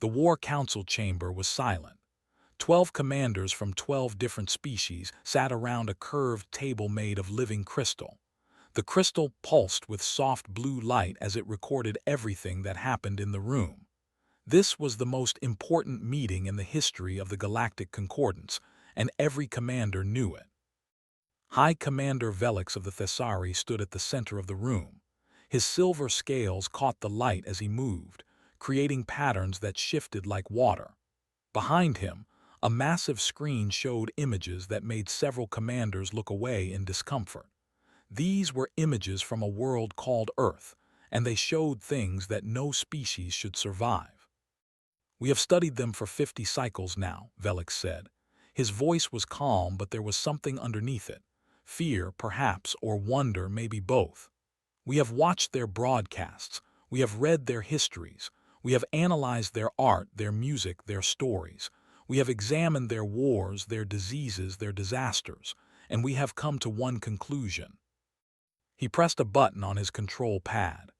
The War Council chamber was silent. 12 commanders from 12 different species sat around a curved table made of living crystal. The crystal pulsed with soft blue light as it recorded everything that happened in the room. This was the most important meeting in the history of the Galactic Concordance, and every commander knew it. High Commander Velix of the Thessari stood at the center of the room. His silver scales caught the light as he moved, creating patterns that shifted like water. Behind him, a massive screen showed images that made several commanders look away in discomfort. These were images from a world called Earth, and they showed things that no species should survive. "We have studied them for 50 cycles now," Velix said. His voice was calm, but there was something underneath it. Fear, perhaps, or wonder, maybe both. "We have watched their broadcasts. We have read their histories. We have analyzed their art, their music, their stories. We have examined their wars, their diseases, their disasters, and we have come to one conclusion." He pressed a button on his control pad.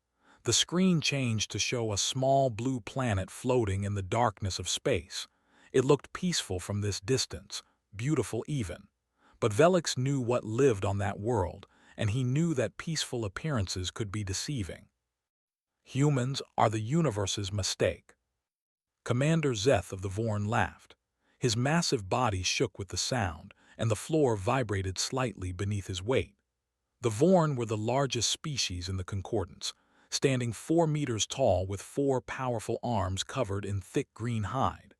The screen changed to show a small blue planet floating in the darkness of space. It looked peaceful from this distance, beautiful even. But Velix knew what lived on that world, and he knew that peaceful appearances could be deceiving. "Humans are the universe's mistake." Commander Zeth of the Vorn laughed. His massive body shook with the sound, and the floor vibrated slightly beneath his weight. The Vorn were the largest species in the Concordance, standing 4 meters tall with 4 powerful arms covered in thick green hide.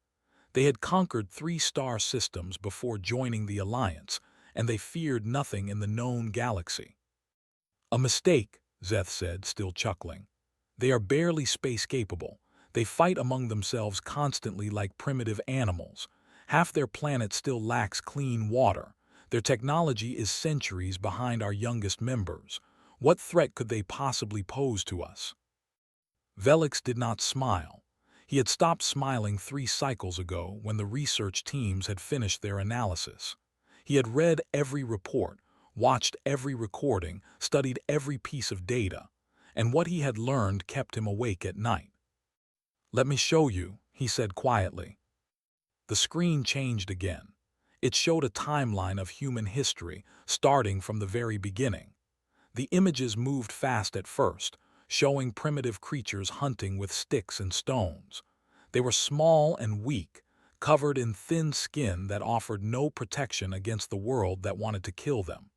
They had conquered 3 star systems before joining the Alliance, and they feared nothing in the known galaxy. "A mistake," Zeth said, still chuckling. "They are barely space-capable. They fight among themselves constantly like primitive animals. Half their planet still lacks clean water. Their technology is centuries behind our youngest members. What threat could they possibly pose to us?" Velix did not smile. He had stopped smiling 3 cycles ago when the research teams had finished their analysis. He had read every report, watched every recording, studied every piece of data, and what he had learned kept him awake at night. "Let me show you," he said quietly. The screen changed again. It showed a timeline of human history, starting from the very beginning. The images moved fast at first, showing primitive creatures hunting with sticks and stones. They were small and weak, covered in thin skin that offered no protection against the world that wanted to kill them.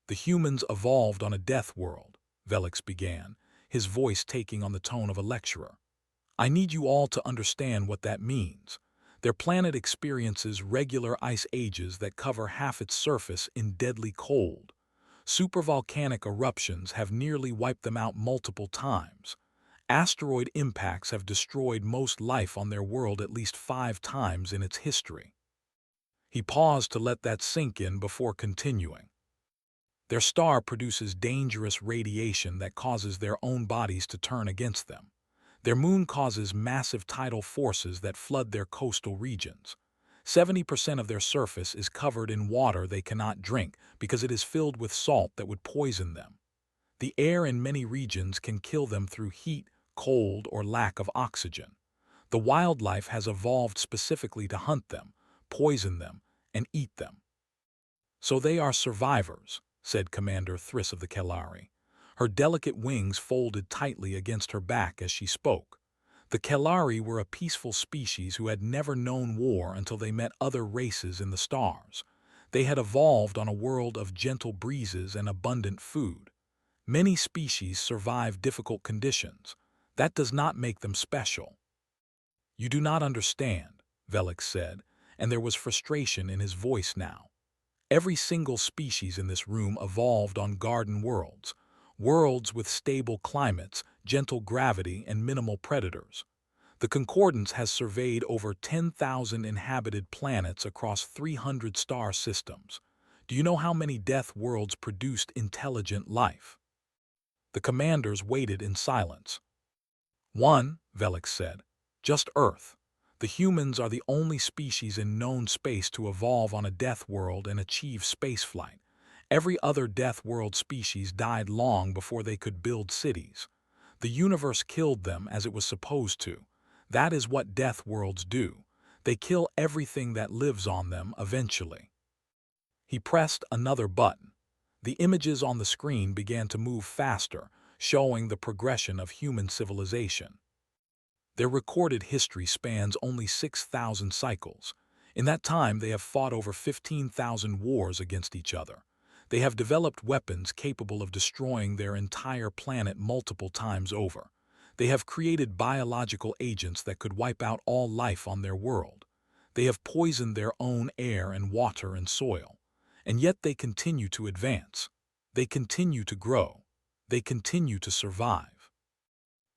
"The humans evolved on a death world," Velix began, his voice taking on the tone of a lecturer. "I need you all to understand what that means. Their planet experiences regular ice ages that cover half its surface in deadly cold. Supervolcanic eruptions have nearly wiped them out multiple times. Asteroid impacts have destroyed most life on their world at least 5 times in its history." He paused to let that sink in before continuing. "Their star produces dangerous radiation that causes their own bodies to turn against them. Their moon causes massive tidal forces that flood their coastal regions. 70% of their surface is covered in water they cannot drink because it is filled with salt that would poison them. The air in many regions can kill them through heat, cold, or lack of oxygen. The wildlife has evolved specifically to hunt them, poison them, and eat them." "So they are survivors," said Commander Thriss of the Kellari. Her delicate wings folded tightly against her back as she spoke. The Kellari were a peaceful species who had never known war until they met other races in the stars. They had evolved on a world of gentle breezes and abundant food. Many species survive difficult conditions. That does not make them special. "You do not understand," Velix said, and there was frustration in his voice now. "Every single species in this room evolved on garden worlds. Worlds with stable climates, gentle gravity, and minimal predators. The Concordance has surveyed over 10,000 inhabited planets across 300 star systems. Do you know how many death worlds produced intelligent life?" The commanders waited in silence. "1," Velix said. "Just Earth. The humans are the only species in known space to evolve on a death world and achieve spaceflight. Every other death world species died long before they could build cities. The universe killed them as it was supposed to. That is what death worlds do. They kill everything that lives on them eventually. He pressed another button. The images on the screen began to move faster, showing the progression of human civilization. Their recorded history spans only 6,000 cycles. In that time, they have fought over 15,000 wars against each other. They have developed weapons capable of destroying their entire planet multiple times over. They have created biological agents that could wipe out all life on their world. They have poisoned their own air and water and soil. And yet they continue to advance. They continue to grow. They continue to survive.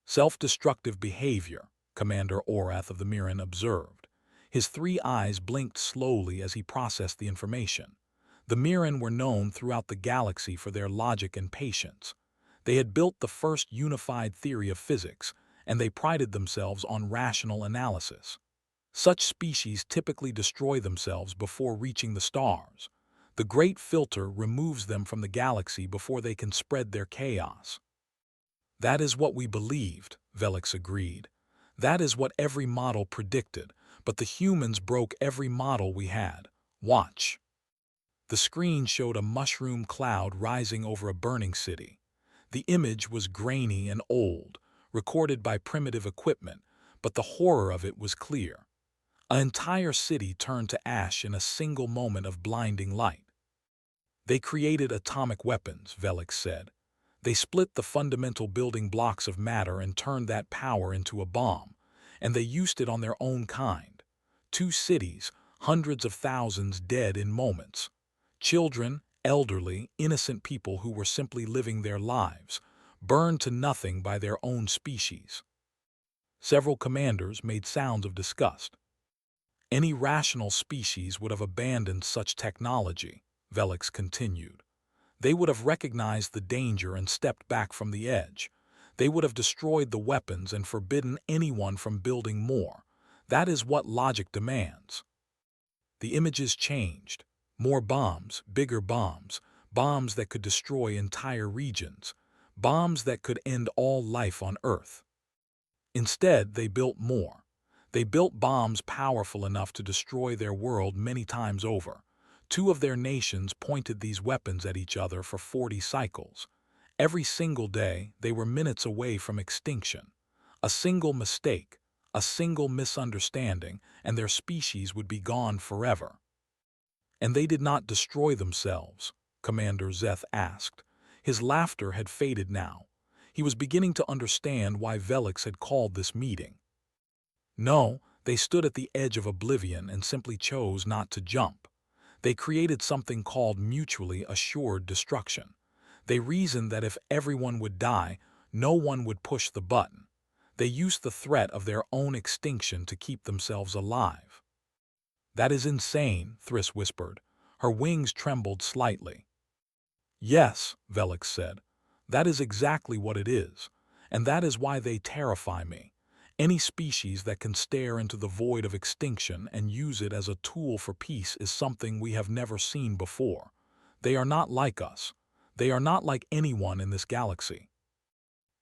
Self-destructive behavior, Commander Orath of the Mirren observed. His 3 eyes blinked slowly as he processed the information. The Mirren were known throughout the galaxy for their logic and patience. They had built the first unified theory of physics, and they prided themselves on rational analysis. Such species typically destroy themselves before reaching the stars. The Great Filter removes them from the galaxy before they can spread their chaos. That is what we believed, Velix agreed. That is what every model predicted, but the humans broke every model we had. Watch. The screen showed a mushroom cloud rising over a burning city. The image was grainy and old, recorded by primitive equipment, but the horror of it was clear. An entire city turned to ash in a single moment of blinding light. They created atomic weapons, Velix said. They split the fundamental building blocks of matter and turned that power into a bomb, and they used it on their own kind. 2 cities, hundreds of thousands dead in moments. Children, elderly, innocent people who were simply living their lives, burned to nothing by their own species. Several commanders made sounds of disgust. Any rational species would have abandoned such technology, Velix continued. They would have recognized the danger and stepped back from the edge. They would have destroyed the weapons and forbidden anyone from building more. That is what logic demands. The images changed. More bombs, bigger bombs, bombs that could destroy entire regions, bombs that could end all life on Earth. Instead, they built more. They built bombs powerful enough to destroy their world many times over. 2 of their nations pointed these weapons at each other for 40 cycles. Every single day, they were minutes away from extinction. A single mistake, a single misunderstanding, and their species would be gone forever. And they did not destroy themselves, Commander Zeth asked. His laughter had faded now. He was beginning to understand why Velix had called this meeting. No, they stood at the edge of oblivion and simply chose not to jump. They created something called mutually assured destruction. They reasoned that if everyone would die, no one would push the button. They used the threat of their own extinction to keep themselves alive. That is insane, Thriss whispered. Her wings trembled slightly. Yes, Velix said. That is exactly what it is, and that is why they terrify me. Any species that can stare into the void of extinction and use it as a tool for peace is something we have never seen before. They are not like us. They are not like anyone in this galaxy.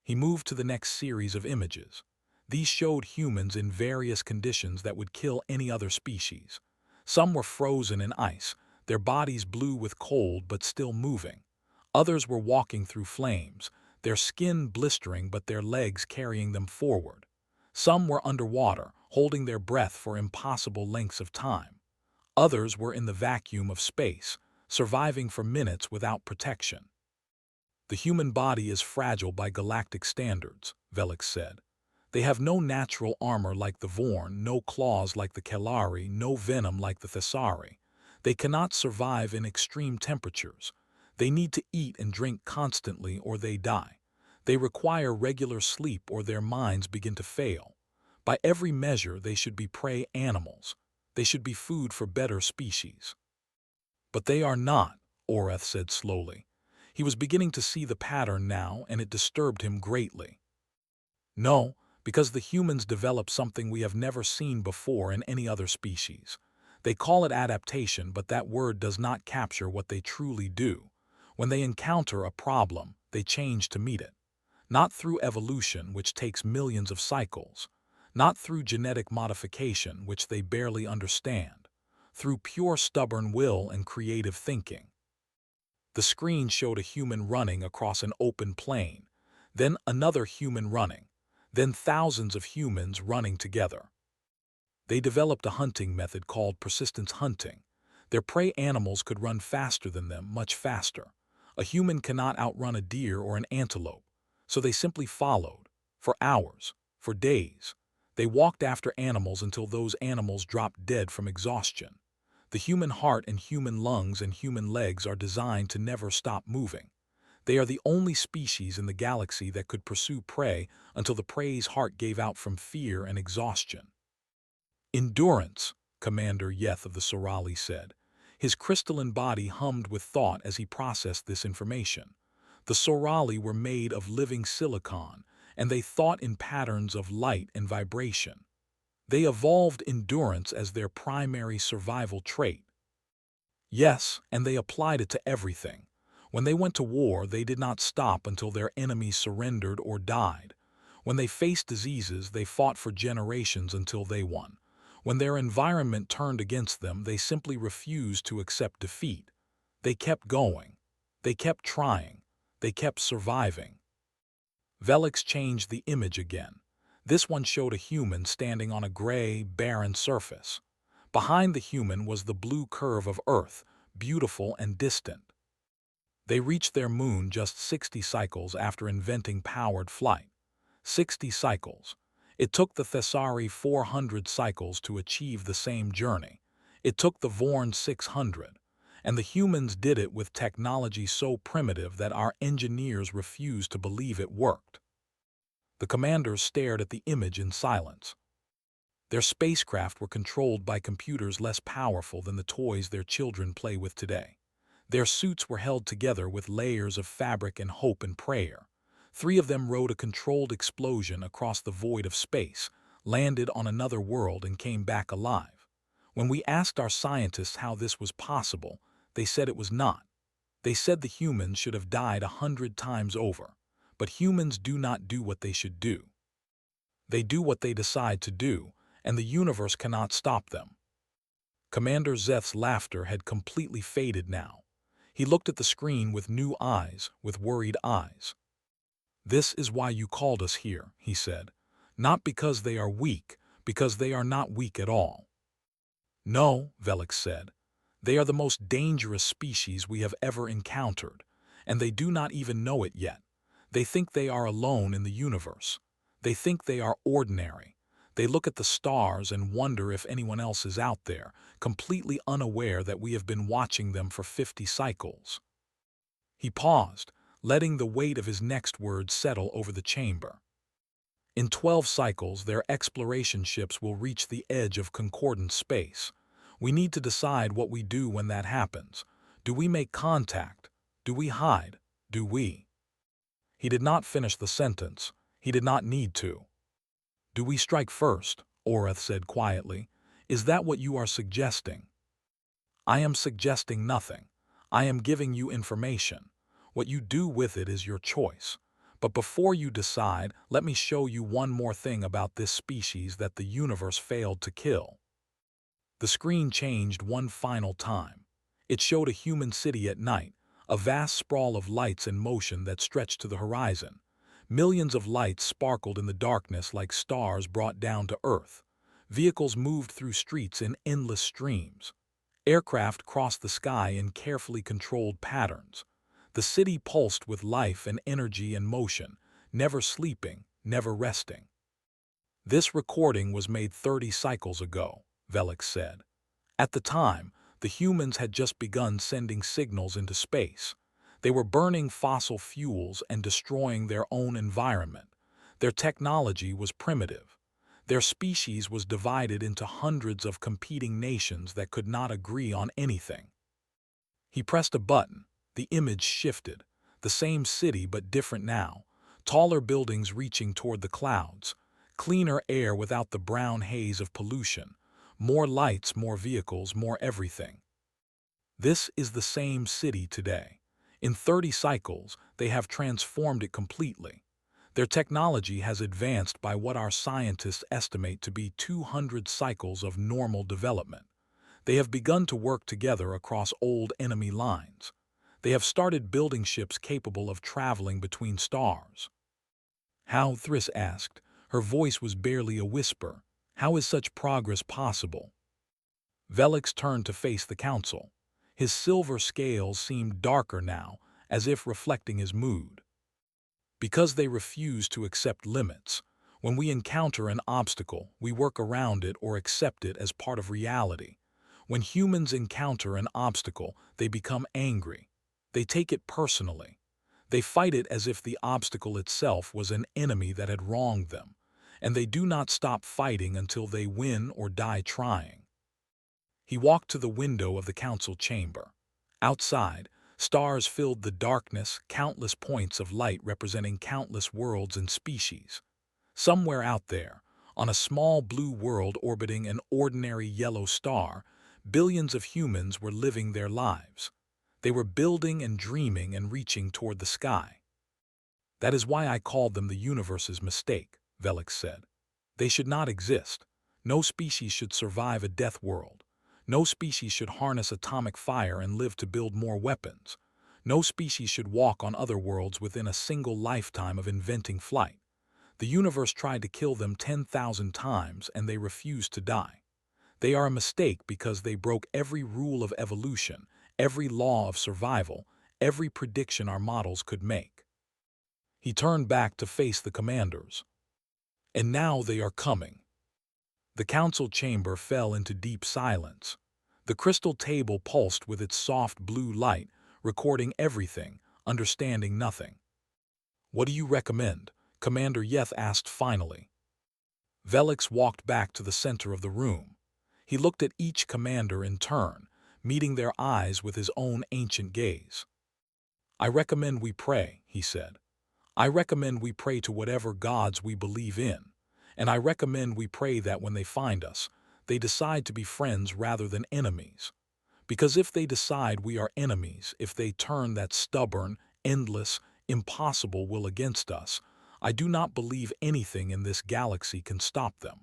He moved to the next series of images. These showed humans in various conditions that would kill any other species. Some were frozen in ice, their bodies blue with cold but still moving. Others were walking through flames, their skin blistering but their legs carrying them forward. Some were underwater, holding their breath for impossible lengths of time. Others were in the vacuum of space, surviving for minutes without protection. The human body is fragile by galactic standards, Velix said. They have no natural armor like the Vorn, no claws like the Kelari, no venom like the Thessari. They cannot survive in extreme temperatures. They need to eat and drink constantly or they die. They require regular sleep or their minds begin to fail. By every measure, they should be prey animals. They should be food for better species. But they are not, Orath said slowly. He was beginning to see the pattern now, and it disturbed him greatly. No, because the humans develop something we have never seen before in any other species. They call it adaptation, but that word does not capture what they truly do. When they encounter a problem, they change to meet it. Not through evolution, which takes millions of cycles. not through genetic modification, which they barely understand, through pure stubborn will and creative thinking. The screen showed a human running across an open plain, then another human running, then thousands of humans running together. They developed a hunting method called persistence hunting. Their prey animals could run faster than them, much faster. A human cannot outrun a deer or an antelope, so they simply followed, for hours, for days. They walked after animals until those animals dropped dead from exhaustion. The human heart and human lungs and human legs are designed to never stop moving. They are the only species in the galaxy that could pursue prey until the prey's heart gave out from fear and exhaustion. Endurance, Commander Yeth of the Sorali said. His crystalline body hummed with thought as he processed this information. The Sorali were made of living silicon, and they thought in patterns of light and vibration. They evolved endurance as their primary survival trait. Yes, and they applied it to everything. When they went to war, they did not stop until their enemies surrendered or died. When they faced diseases, they fought for generations until they won. When their environment turned against them, they simply refused to accept defeat. They kept going. They kept trying. They kept surviving. Velix changed the image again. This one showed a human standing on a gray, barren surface. Behind the human was the blue curve of Earth, beautiful and distant. They reached their moon just 60 cycles after inventing powered flight. 60 cycles. It took the Thessari 400 cycles to achieve the same journey. It took the Vorn 600. And the humans did it with technology so primitive that our engineers refused to believe it worked. The commanders stared at the image in silence. Their spacecraft were controlled by computers less powerful than the toys their children play with today. Their suits were held together with layers of fabric and hope and prayer. 3 of them rode a controlled explosion across the void of space, landed on another world, and came back alive. When we asked our scientists how this was possible, they said it was not. They said the humans should have died 100 times over. But humans do not do what they should do. They do what they decide to do, and the universe cannot stop them. Commander Zeth's laughter had completely faded now. He looked at the screen with new eyes, with worried eyes. "This is why you called us here," he said. "Not because they are weak, because they are not weak at all." "No," Velix said. "They are the most dangerous species we have ever encountered, and they do not even know it yet. They think they are alone in the universe. They think they are ordinary. They look at the stars and wonder if anyone else is out there, completely unaware that we have been watching them for 50 cycles." He paused, letting the weight of his next words settle over the chamber. "In 12 cycles, their exploration ships will reach the edge of concordant space. We need to decide what we do when that happens. Do we make contact? Do we hide? Do we—" He did not finish the sentence. He did not need to. "Do we strike first?" Oreth said quietly. "Is that what you are suggesting?" "I am suggesting nothing. I am giving you information. What you do with it is your choice. But before you decide, let me show you one more thing about this species that the universe failed to kill." The screen changed one final time. It showed a human city at night, a vast sprawl of lights and motion that stretched to the horizon. Millions of lights sparkled in the darkness like stars brought down to Earth. Vehicles moved through streets in endless streams. Aircraft crossed the sky in carefully controlled patterns. The city pulsed with life and energy and motion, never sleeping, never resting. "This recording was made 30 cycles ago," Velix said. "At the time, the humans had just begun sending signals into space. They were burning fossil fuels and destroying their own environment. Their technology was primitive. Their species was divided into hundreds of competing nations that could not agree on anything." He pressed a button. The image shifted. The same city but different now. Taller buildings reaching toward the clouds. Cleaner air without the brown haze of pollution. More lights, more vehicles, more everything. This is the same city today. In 30 cycles, they have transformed it completely. Their technology has advanced by what our scientists estimate to be 200 cycles of normal development. They have begun to work together across old enemy lines. They have started building ships capable of traveling between stars. How? Thriss asked. Her voice was barely a whisper. How is such progress possible? Velix turned to face the council. His silver scales seemed darker now, as if reflecting his mood. Because they refuse to accept limits. When we encounter an obstacle, we work around it or accept it as part of reality. When humans encounter an obstacle, they become angry. They take it personally. They fight it as if the obstacle itself was an enemy that had wronged them, and they do not stop fighting until they win or die trying. He walked to the window of the council chamber. Outside, stars filled the darkness, countless points of light representing countless worlds and species. Somewhere out there, on a small blue world orbiting an ordinary yellow star, billions of humans were living their lives. They were building and dreaming and reaching toward the sky. That is why I called them the universe's mistake, Velix said. They should not exist. No species should survive a death world. No species should harness atomic fire and live to build more weapons. No species should walk on other worlds within a single lifetime of inventing flight. The universe tried to kill them 10,000 times and they refused to die. They are a mistake because they broke every rule of evolution, every law of survival, every prediction our models could make. He turned back to face the commanders. And now they are coming. The council chamber fell into deep silence. The crystal table pulsed with its soft blue light, recording everything, understanding nothing. What do you recommend? Commander Yeth asked finally. Velix walked back to the center of the room. He looked at each commander in turn, meeting their eyes with his own ancient gaze. I recommend we pray, he said. I recommend we pray to whatever gods we believe in, and I recommend we pray that when they find us, they decide to be friends rather than enemies. Because if they decide we are enemies, if they turn that stubborn, endless, impossible will against us, I do not believe anything in this galaxy can stop them.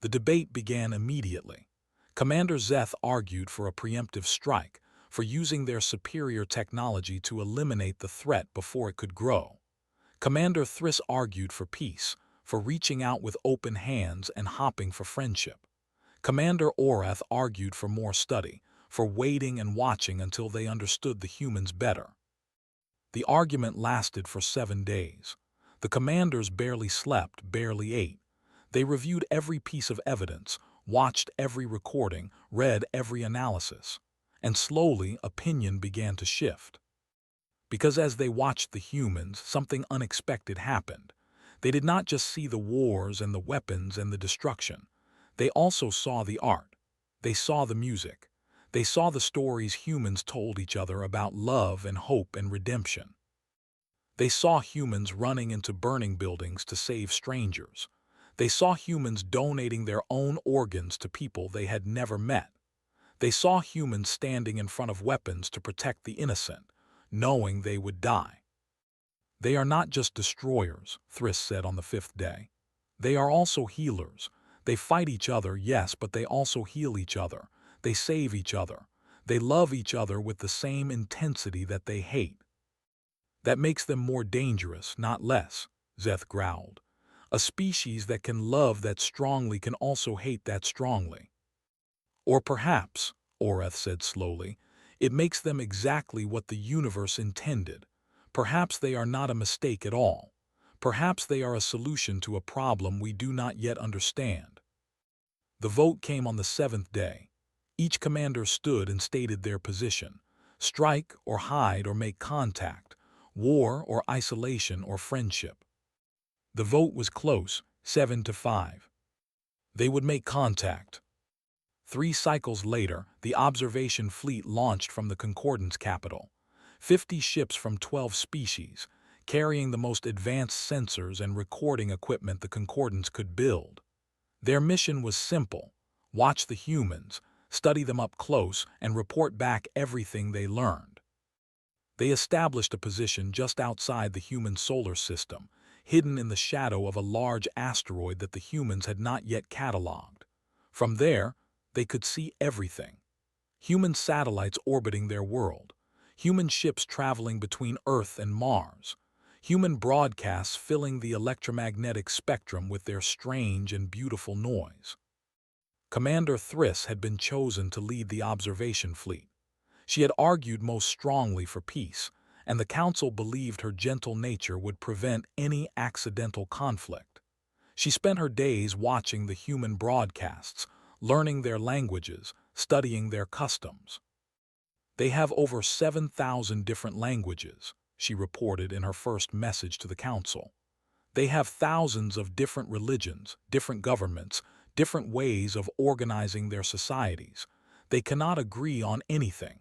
The debate began immediately. Commander Zeth argued for a preemptive strike, for using their superior technology to eliminate the threat before it could grow. Commander Thriss argued for peace, for reaching out with open hands and hopping for friendship. Commander Orath argued for more study, for waiting and watching until they understood the humans better. The argument lasted for 7 days. The commanders barely slept, barely ate. They reviewed every piece of evidence, watched every recording, read every analysis. And slowly, opinion began to shift. Because as they watched the humans, something unexpected happened. They did not just see the wars and the weapons and the destruction. They also saw the art. They saw the music. They saw the stories humans told each other about love and hope and redemption. They saw humans running into burning buildings to save strangers. They saw humans donating their own organs to people they had never met. They saw humans standing in front of weapons to protect the innocent, knowing they would die. They are not just destroyers, Thriss said on the 5th day. They are also healers. They fight each other, yes, but they also heal each other. They save each other. They love each other with the same intensity that they hate. That makes them more dangerous, not less, Zeth growled. A species that can love that strongly can also hate that strongly. Or perhaps, Orath said slowly, it makes them exactly what the universe intended. Perhaps they are not a mistake at all. Perhaps they are a solution to a problem we do not yet understand. The vote came on the 7th day. Each commander stood and stated their position. Strike or hide or make contact. War or isolation or friendship. The vote was close, 7-5. They would make contact. 3 cycles later, the observation fleet launched from the Concordance capital. 50 ships from 12 species, carrying the most advanced sensors and recording equipment the Concordance could build. Their mission was simple: watch the humans, study them up close, and report back everything they learned. They established a position just outside the human solar system, hidden in the shadow of a large asteroid that the humans had not yet catalogued. From there, they could see everything. Human satellites orbiting their world, human ships traveling between Earth and Mars, human broadcasts filling the electromagnetic spectrum with their strange and beautiful noise. Commander Thriss had been chosen to lead the observation fleet. She had argued most strongly for peace, and the Council believed her gentle nature would prevent any accidental conflict. She spent her days watching the human broadcasts, learning their languages, studying their customs. They have over 7,000 different languages, she reported in her first message to the Council. They have thousands of different religions, different governments, different ways of organizing their societies. They cannot agree on anything,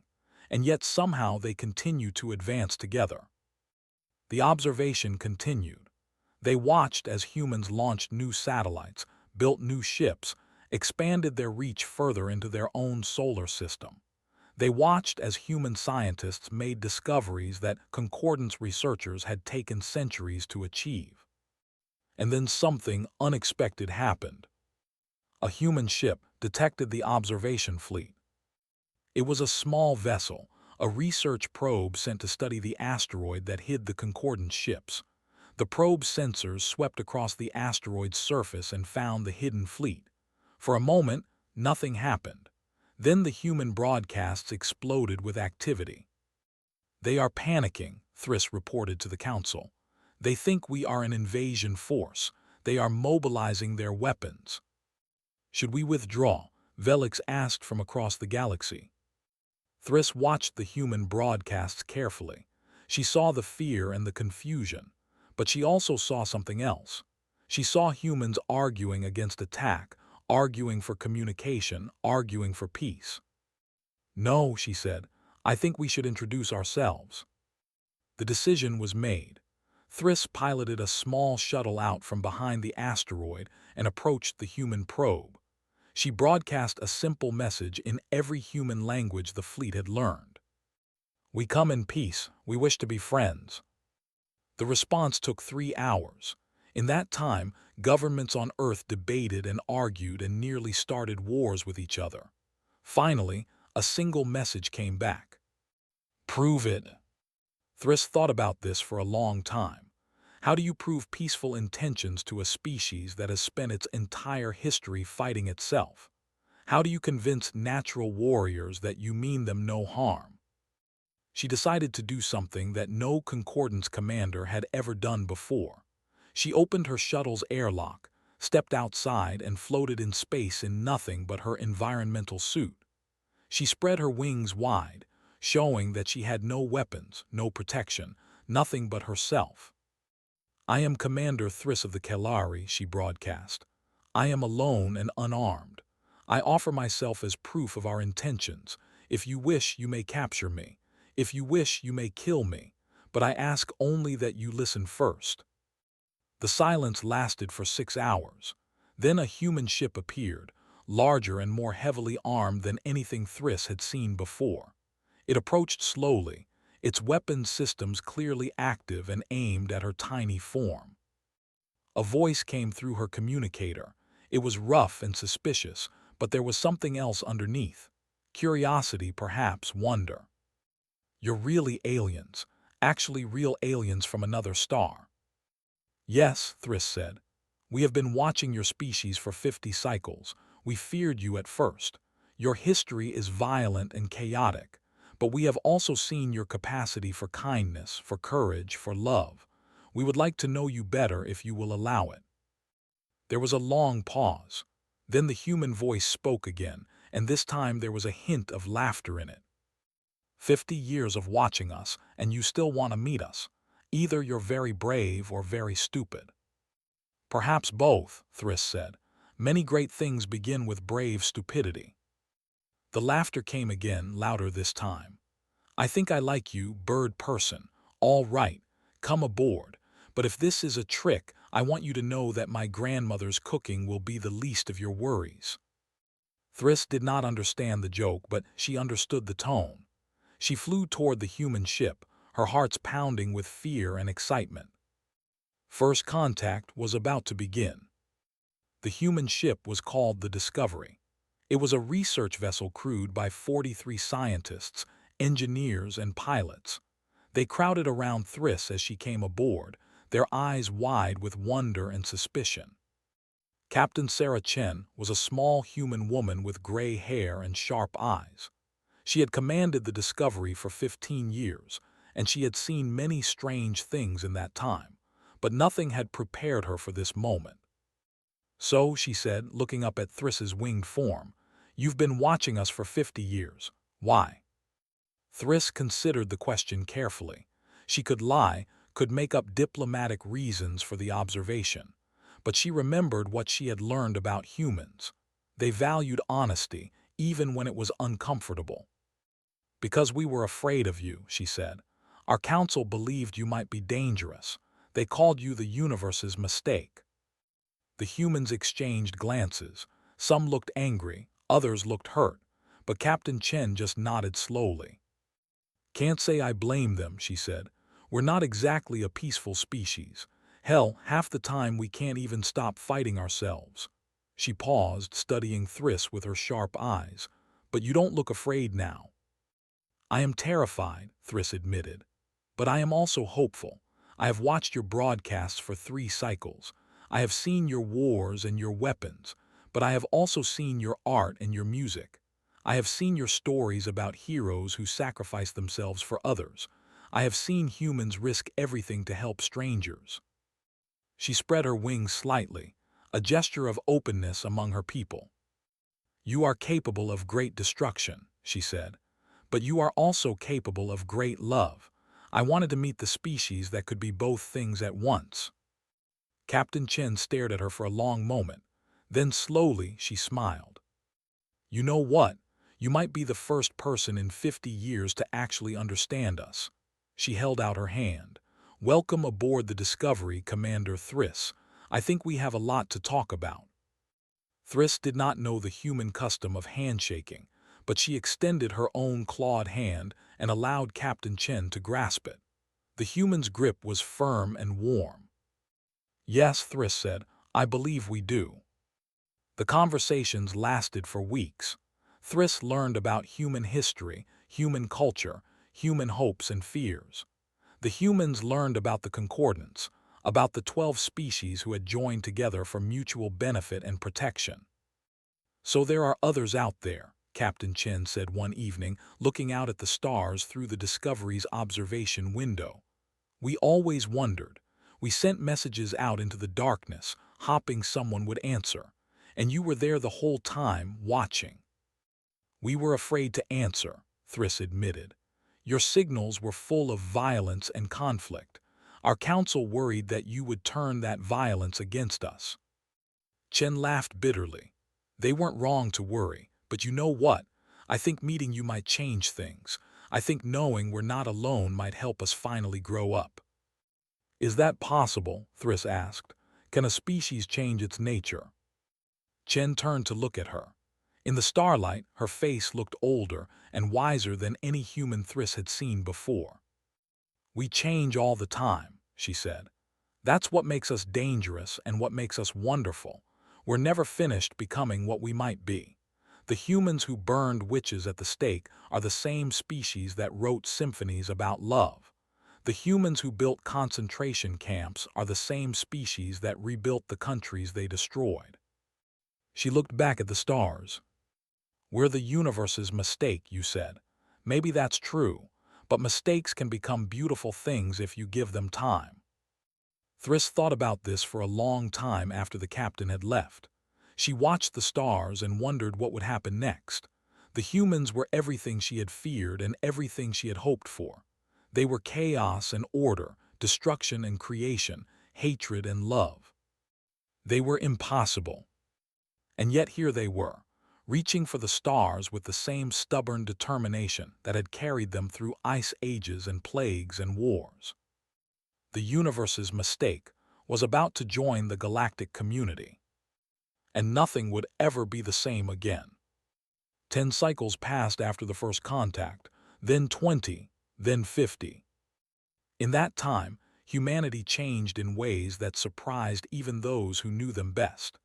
and yet somehow they continue to advance together. The observation continued. They watched as humans launched new satellites, built new ships, expanded their reach further into their own solar system. They watched as human scientists made discoveries that concordance researchers had taken centuries to achieve. And then something unexpected happened. A human ship detected the observation fleet. It was a small vessel, a research probe sent to study the asteroid that hid the concordance ships. The probe's sensors swept across the asteroid's surface and found the hidden fleet. For a moment, nothing happened. Then the human broadcasts exploded with activity. "They are panicking," Thriss reported to the Council. "They think we are an invasion force. They are mobilizing their weapons." "Should we withdraw?" Velix asked from across the galaxy. Thriss watched the human broadcasts carefully. She saw the fear and the confusion, but she also saw something else. She saw humans arguing against attack, arguing for communication, arguing for peace. "No," she said, "I think we should introduce ourselves." The decision was made. Thriss piloted a small shuttle out from behind the asteroid and approached the human probe. She broadcast a simple message in every human language the fleet had learned. "We come in peace. We wish to be friends." The response took 3 hours. In that time, governments on Earth debated and argued and nearly started wars with each other. Finally, a single message came back. "Prove it." Thriss thought about this for a long time. How do you prove peaceful intentions to a species that has spent its entire history fighting itself? How do you convince natural warriors that you mean them no harm? She decided to do something that no concordance commander had ever done before. She opened her shuttle's airlock, stepped outside, and floated in space in nothing but her environmental suit. She spread her wings wide, showing that she had no weapons, no protection, nothing but herself. "I am Commander Thriss of the Kellari," she broadcast. "I am alone and unarmed. I offer myself as proof of our intentions. If you wish, you may capture me. If you wish, you may kill me. But I ask only that you listen first." The silence lasted for 6 hours. Then a human ship appeared, larger and more heavily armed than anything Thriss had seen before. It approached slowly, its weapons systems clearly active and aimed at her tiny form. A voice came through her communicator. It was rough and suspicious, but there was something else underneath. Curiosity, perhaps wonder. "You're really aliens, actually real aliens from another star." "Yes," Thriss said. "We have been watching your species for 50 cycles. We feared you at first. Your history is violent and chaotic. But we have also seen your capacity for kindness, for courage, for love. We would like to know you better if you will allow it." There was a long pause. Then the human voice spoke again, and this time there was a hint of laughter in it. 50 years of watching us, and you still want to meet us. Either you're very brave or very stupid." "Perhaps both," Thriss said. "Many great things begin with brave stupidity." The laughter came again, louder this time. "I think I like you, bird person. All right, come aboard. But if this is a trick, I want you to know that my grandmother's cooking will be the least of your worries." Thriss did not understand the joke, but she understood the tone. She flew toward the human ship, her heart's pounding with fear and excitement. First contact was about to begin. The human ship was called the Discovery. It was a research vessel crewed by 43 scientists, engineers, and pilots. They crowded around Thriss as she came aboard, their eyes wide with wonder and suspicion. Captain Sarah Chen was a small human woman with gray hair and sharp eyes. She had commanded the Discovery for 15 years, and she had seen many strange things in that time, but nothing had prepared her for this moment. "So," she said, looking up at Thriss's winged form, "you've been watching us for 50 years. Why?" Thriss considered the question carefully. She could lie, could make up diplomatic reasons for the observation, but she remembered what she had learned about humans. They valued honesty, even when it was uncomfortable. "Because we were afraid of you," she said. "Our council believed you might be dangerous. They called you the universe's mistake." The humans exchanged glances. Some looked angry, others looked hurt, but Captain Chen just nodded slowly. "Can't say I blame them," she said. "We're not exactly a peaceful species. Hell, half the time we can't even stop fighting ourselves." She paused, studying Thriss with her sharp eyes. "But you don't look afraid now." "I am terrified," Thriss admitted. "But I am also hopeful. I have watched your broadcasts for 3 cycles. I have seen your wars and your weapons, but I have also seen your art and your music. I have seen your stories about heroes who sacrifice themselves for others. I have seen humans risk everything to help strangers." She spread her wings slightly, a gesture of openness among her people. "You are capable of great destruction," she said, "but you are also capable of great love. I wanted to meet the species that could be both things at once." Captain Chen stared at her for a long moment. Then slowly she smiled. "You know what? You might be the first person in 50 years to actually understand us." She held out her hand. "Welcome aboard the Discovery, Commander Thriss. I think we have a lot to talk about." Thriss did not know the human custom of handshaking, but she extended her own clawed hand and allowed Captain Chen to grasp it. The human's grip was firm and warm. "Yes," Thriss said, "I believe we do." The conversations lasted for weeks. Thriss learned about human history, human culture, human hopes and fears. The humans learned about the concordance, about the 12 species who had joined together for mutual benefit and protection. "So there are others out there," Captain Chen said one evening, looking out at the stars through the Discovery's observation window. "We always wondered. We sent messages out into the darkness, hoping someone would answer. And you were there the whole time, watching." "We were afraid to answer," Thriss admitted. "Your signals were full of violence and conflict. Our council worried that you would turn that violence against us." Chen laughed bitterly. "They weren't wrong to worry, but you know what? I think meeting you might change things. I think knowing we're not alone might help us finally grow up." "Is that possible?" Thriss asked. "Can a species change its nature?" Chen turned to look at her. In the starlight, her face looked older and wiser than any human Thriss had seen before. "We change all the time," she said. "That's what makes us dangerous and what makes us wonderful. We're never finished becoming what we might be. The humans who burned witches at the stake are the same species that wrote symphonies about love. The humans who built concentration camps are the same species that rebuilt the countries they destroyed." She looked back at the stars. "We're the universe's mistake," you said. "Maybe that's true, but mistakes can become beautiful things if you give them time." Thriss thought about this for a long time after the captain had left. She watched the stars and wondered what would happen next. The humans were everything she had feared and everything she had hoped for. They were chaos and order, destruction and creation, hatred and love. They were impossible. And yet here they were, reaching for the stars with the same stubborn determination that had carried them through ice ages and plagues and wars. The universe's mistake was about to join the galactic community. And nothing would ever be the same again. 10 cycles passed after the first contact, then 20, then 50. In that time, humanity changed in ways that surprised even those who knew them best.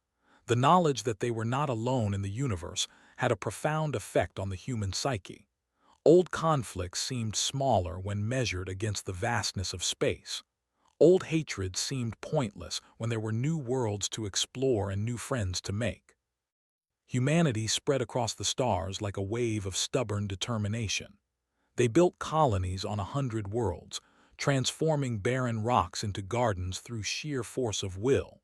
The knowledge that they were not alone in the universe had a profound effect on the human psyche. Old conflicts seemed smaller when measured against the vastness of space. Old hatreds seemed pointless when there were new worlds to explore and new friends to make. Humanity spread across the stars like a wave of stubborn determination. They built colonies on 100 worlds, transforming barren rocks into gardens through sheer force of will.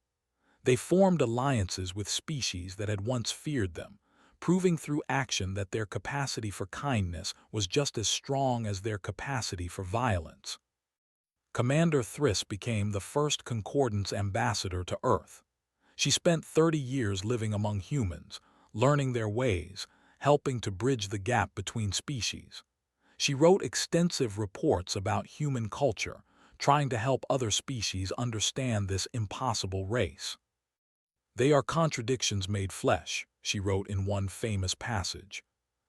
They formed alliances with species that had once feared them, proving through action that their capacity for kindness was just as strong as their capacity for violence. Commander Thriss became the first Concordance ambassador to Earth. She spent 30 years living among humans, learning their ways, helping to bridge the gap between species. She wrote extensive reports about human culture, trying to help other species understand this impossible race. "They are contradictions made flesh," she wrote in one famous passage.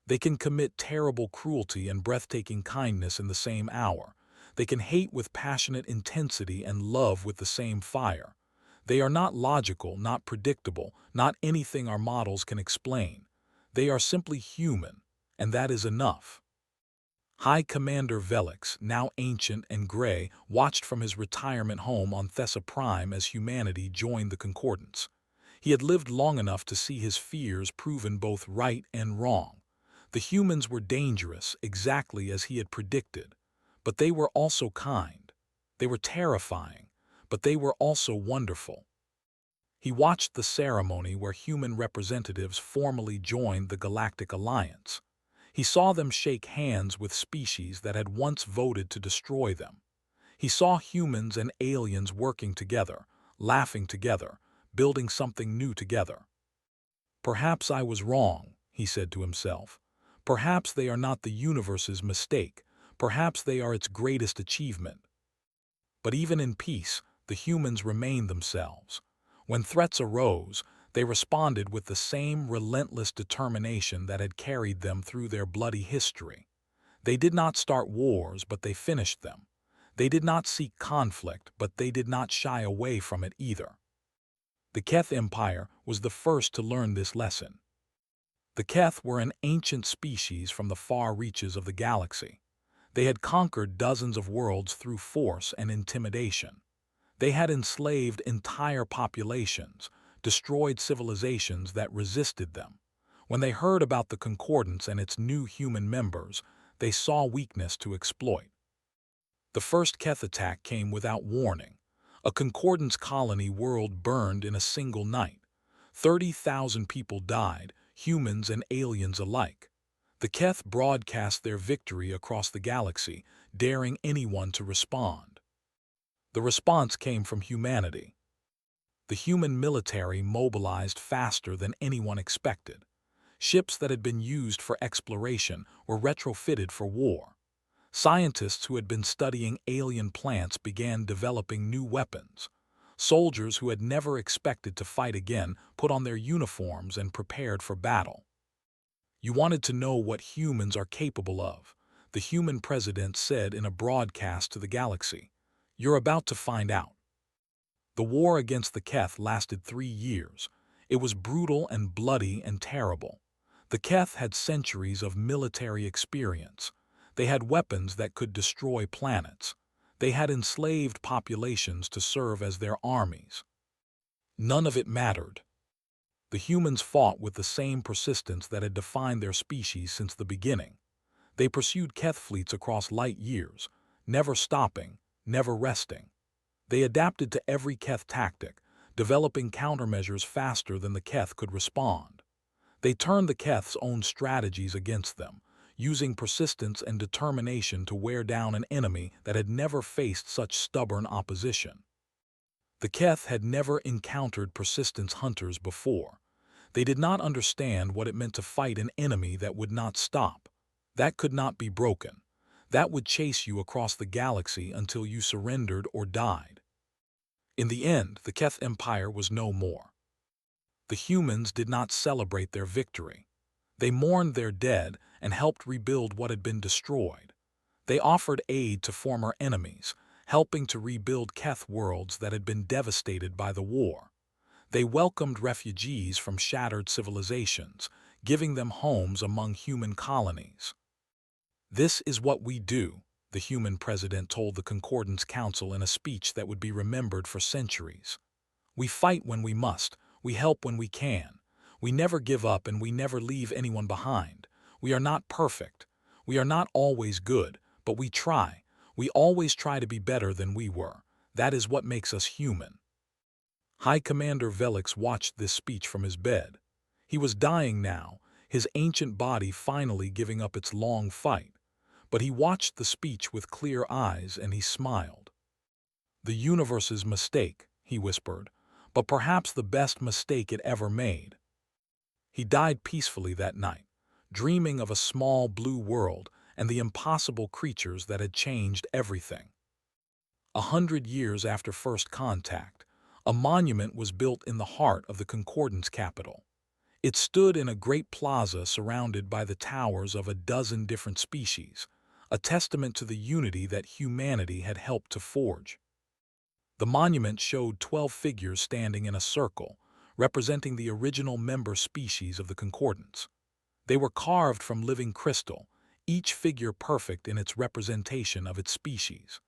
"They can commit terrible cruelty and breathtaking kindness in the same hour. They can hate with passionate intensity and love with the same fire. They are not logical, not predictable, not anything our models can explain. They are simply human, and that is enough." High Commander Velix, now ancient and gray, watched from his retirement home on Thessa Prime as humanity joined the Concordance. He had lived long enough to see his fears proven both right and wrong. The humans were dangerous, exactly as he had predicted. But they were also kind. They were terrifying, but they were also wonderful. He watched the ceremony where human representatives formally joined the Galactic Alliance. He saw them shake hands with species that had once voted to destroy them. He saw humans and aliens working together, laughing together, building something new together. "Perhaps I was wrong," he said to himself. "Perhaps they are not the universe's mistake. Perhaps they are its greatest achievement." But even in peace, the humans remained themselves. When threats arose, they responded with the same relentless determination that had carried them through their bloody history. They did not start wars, but they finished them. They did not seek conflict, but they did not shy away from it either. The Keth Empire was the first to learn this lesson. The Keth were an ancient species from the far reaches of the galaxy. They had conquered dozens of worlds through force and intimidation. They had enslaved entire populations, destroyed civilizations that resisted them. When they heard about the Concordance and its new human members, they saw weakness to exploit. The first Keth attack came without warning. A Concordance colony world burned in a single night. 30,000 people died, humans and aliens alike. The Keth broadcast their victory across the galaxy, daring anyone to respond. The response came from humanity. The human military mobilized faster than anyone expected. Ships that had been used for exploration were retrofitted for war. Scientists who had been studying alien plants began developing new weapons. Soldiers who had never expected to fight again put on their uniforms and prepared for battle. "You wanted to know what humans are capable of," the human president said in a broadcast to the galaxy. "You're about to find out." The war against the Keth lasted 3 years. It was brutal and bloody and terrible. The Keth had centuries of military experience. They had weapons that could destroy planets. They had enslaved populations to serve as their armies. None of it mattered. The humans fought with the same persistence that had defined their species since the beginning. They pursued Keth fleets across light years, never stopping, never resting. They adapted to every Keth tactic, developing countermeasures faster than the Keth could respond. They turned the Keth's own strategies against them, using persistence and determination to wear down an enemy that had never faced such stubborn opposition. The Keth had never encountered persistence hunters before. They did not understand what it meant to fight an enemy that would not stop. That could not be broken. That would chase you across the galaxy until you surrendered or died. In the end, the Keth Empire was no more. The humans did not celebrate their victory. They mourned their dead and helped rebuild what had been destroyed. They offered aid to former enemies, helping to rebuild Keth worlds that had been devastated by the war. They welcomed refugees from shattered civilizations, giving them homes among human colonies. "This is what we do," the human president told the Concordance Council in a speech that would be remembered for centuries. "We fight when we must, we help when we can. We never give up and we never leave anyone behind. We are not perfect. We are not always good, but we try. We always try to be better than we were. That is what makes us human." High Commander Velix watched this speech from his bed. He was dying now, his ancient body finally giving up its long fight. But he watched the speech with clear eyes and he smiled. "The universe's mistake," he whispered, "but perhaps the best mistake it ever made." He died peacefully that night, dreaming of a small blue world and the impossible creatures that had changed everything. 100 years after first contact, a monument was built in the heart of the Concordance capital. It stood in a great plaza surrounded by the towers of a dozen different species, a testament to the unity that humanity had helped to forge. The monument showed 12 figures standing in a circle, representing the original member species of the Concordance. They were carved from living crystal, each figure perfect in its representation of its species.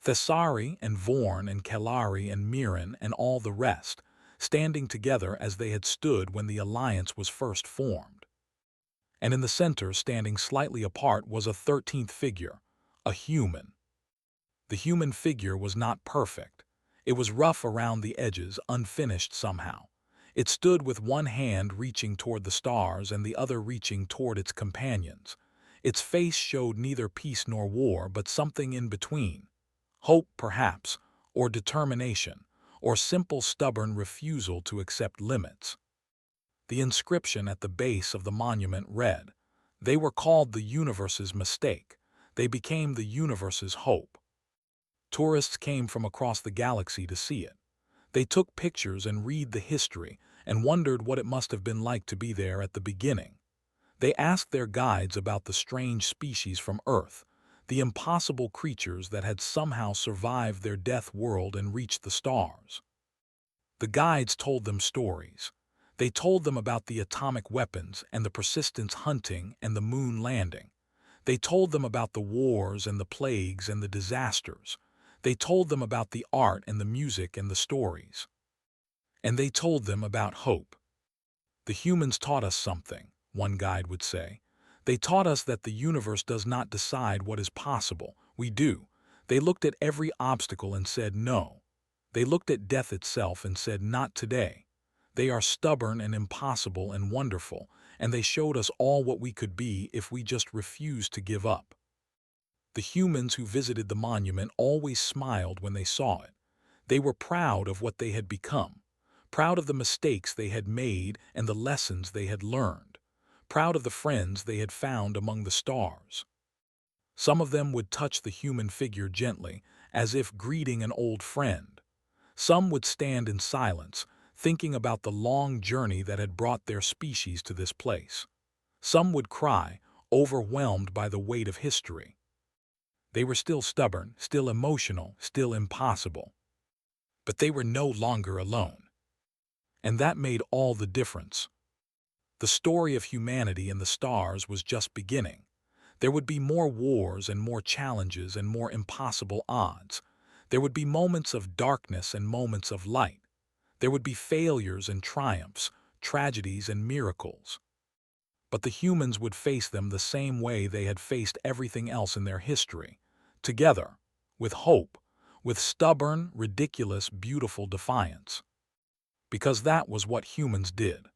Thessari and Vorn and Kalari and Miran and all the rest, standing together as they had stood when the alliance was first formed. And in the center, standing slightly apart, was a 13th figure, a human. The human figure was not perfect. It was rough around the edges, unfinished somehow. It stood with one hand reaching toward the stars and the other reaching toward its companions. Its face showed neither peace nor war, but something in between. Hope, perhaps, or determination, or simple stubborn refusal to accept limits. The inscription at the base of the monument read, "They were called the universe's mistake. They became the universe's hope." Tourists came from across the galaxy to see it. They took pictures and read the history and wondered what it must have been like to be there at the beginning. They asked their guides about the strange species from Earth, the impossible creatures that had somehow survived their death world and reached the stars. The guides told them stories. They told them about the atomic weapons and the persistence hunting and the moon landing. They told them about the wars and the plagues and the disasters. They told them about the art and the music and the stories. And they told them about hope. "The humans taught us something," one guide would say. "They taught us that the universe does not decide what is possible. We do." They looked at every obstacle and said no. They looked at death itself and said, "Not today." They are stubborn and impossible and wonderful, and they showed us all what we could be if we just refused to give up. The humans who visited the monument always smiled when they saw it. They were proud of what they had become, proud of the mistakes they had made and the lessons they had learned, proud of the friends they had found among the stars. Some of them would touch the human figure gently, as if greeting an old friend. Some would stand in silence, thinking about the long journey that had brought their species to this place. Some would cry, overwhelmed by the weight of history. They were still stubborn, still emotional, still impossible. But they were no longer alone. And that made all the difference. The story of humanity in the stars was just beginning. There would be more wars and more challenges and more impossible odds. There would be moments of darkness and moments of light. There would be failures and triumphs, tragedies and miracles. But the humans would face them the same way they had faced everything else in their history, together, with hope, with stubborn, ridiculous, beautiful defiance. Because that was what humans did.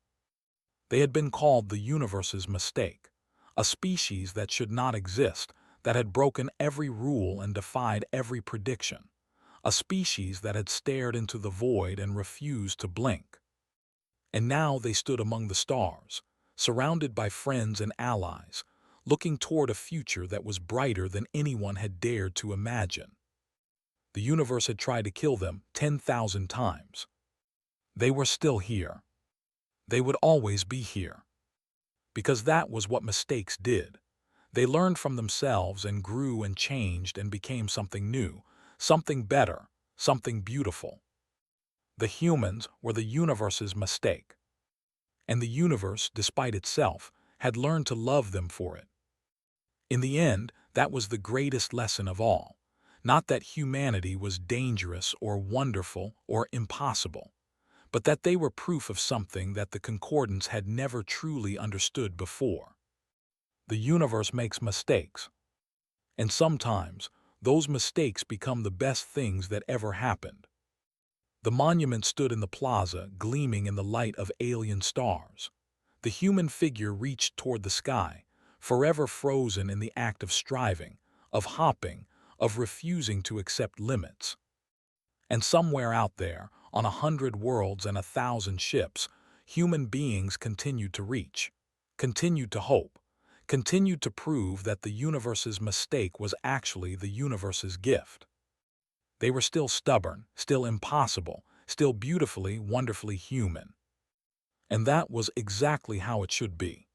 They had been called the universe's mistake, a species that should not exist, that had broken every rule and defied every prediction, a species that had stared into the void and refused to blink. And now they stood among the stars, surrounded by friends and allies, looking toward a future that was brighter than anyone had dared to imagine. The universe had tried to kill them 10,000 times. They were still here. They would always be here. Because that was what mistakes did. They learned from themselves and grew and changed and became something new, something better, something beautiful. The humans were the universe's mistake, and the universe, despite itself, had learned to love them for it. In the end, that was the greatest lesson of all. Not that humanity was dangerous or wonderful or impossible, but that they were proof of something that the Concordance had never truly understood before. The universe makes mistakes, and sometimes those mistakes become the best things that ever happened. The monument stood in the plaza, gleaming in the light of alien stars. The human figure reached toward the sky, forever frozen in the act of striving, of hopping, of refusing to accept limits. And somewhere out there, on 100 worlds and 1,000 ships, human beings continued to reach, continued to hope, continued to prove that the universe's mistake was actually the universe's gift. They were still stubborn, still impossible, still beautifully, wonderfully human. And that was exactly how it should be.